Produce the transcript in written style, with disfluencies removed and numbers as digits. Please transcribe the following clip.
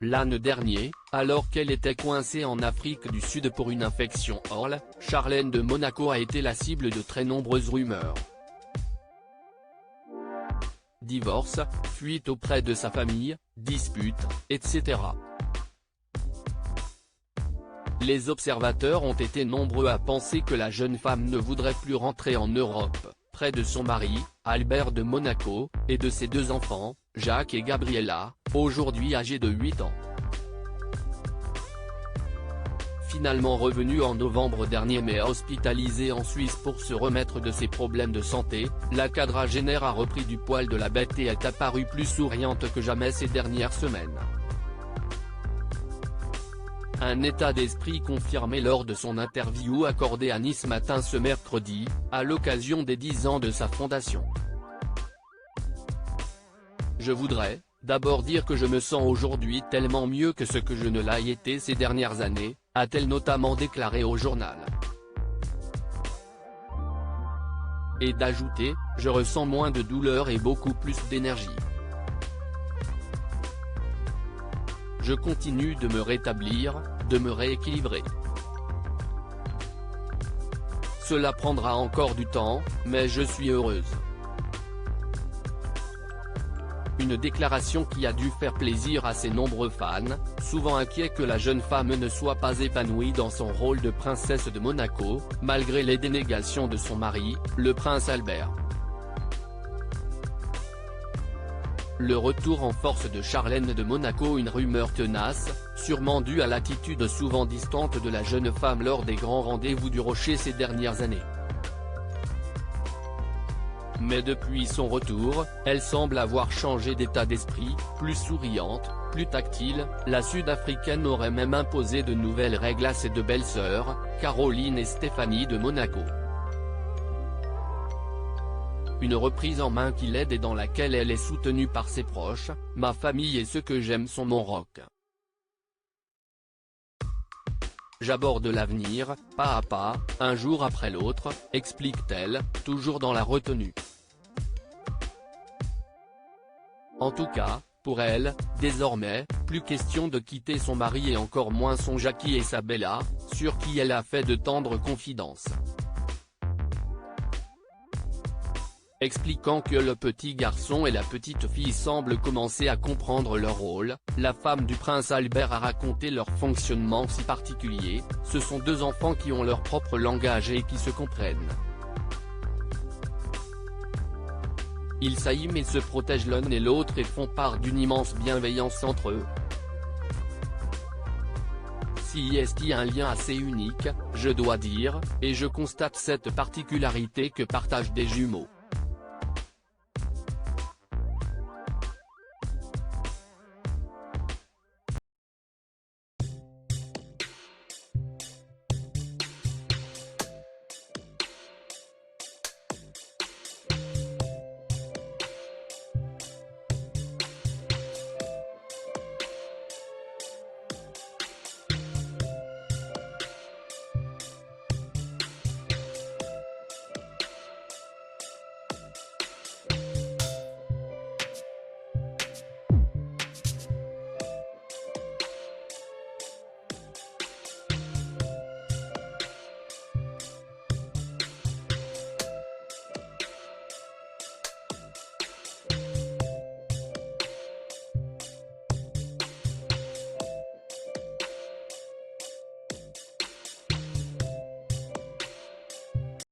L'an dernier, alors qu'elle était coincée en Afrique du Sud pour une infection ORL, Charlène de Monaco a été la cible de très nombreuses rumeurs. Divorce, fuite auprès de sa famille, disputes, etc. Les observateurs ont été nombreux à penser que la jeune femme ne voudrait plus rentrer en Europe, près de son mari, Albert de Monaco, et de ses deux enfants, Jacques et Gabriella, aujourd'hui âgés de 8 ans. Finalement revenue en novembre dernier mais hospitalisée en Suisse pour se remettre de ses problèmes de santé, la quadragénaire a repris du poil de la bête et est apparue plus souriante que jamais ces dernières semaines. Un état d'esprit confirmé lors de son interview accordée à Nice Matin ce mercredi, à l'occasion des 10 ans de sa fondation. Je voudrais, d'abord dire que je me sens aujourd'hui tellement mieux que ce que je ne l'ai été ces dernières années, a-t-elle notamment déclaré au journal. Et d'ajouter, je ressens moins de douleur et beaucoup plus d'énergie. Je continue de me rétablir, de me rééquilibrer. Cela prendra encore du temps, mais je suis heureuse. Une déclaration qui a dû faire plaisir à ses nombreux fans, souvent inquiets que la jeune femme ne soit pas épanouie dans son rôle de princesse de Monaco, malgré les dénégations de son mari, le prince Albert. Le retour en force de Charlène de Monaco, une rumeur tenace, sûrement due à l'attitude souvent distante de la jeune femme lors des grands rendez-vous du Rocher ces dernières années. Mais depuis son retour, elle semble avoir changé d'état d'esprit, plus souriante, plus tactile. La Sud-Africaine aurait même imposé de nouvelles règles à ses deux belles-sœurs, Caroline et Stéphanie de Monaco. Une reprise en main qui l'aide et dans laquelle elle est soutenue par ses proches. Ma famille et ceux que j'aime sont mon roc. J'aborde l'avenir, pas à pas, un jour après l'autre, explique-t-elle, toujours dans la retenue. En tout cas, pour elle, désormais, plus question de quitter son mari et encore moins son Jackie et sa Bella, sur qui elle a fait de tendres confidences. Expliquant que le petit garçon et la petite fille semblent commencer à comprendre leur rôle, la femme du prince Albert a raconté leur fonctionnement si particulier. Ce sont deux enfants qui ont leur propre langage et qui se comprennent. Ils s'aiment et se protègent l'un et l'autre et font part d'une immense bienveillance entre eux. Si est un lien assez unique, je dois dire, et je constate cette particularité que partagent des jumeaux.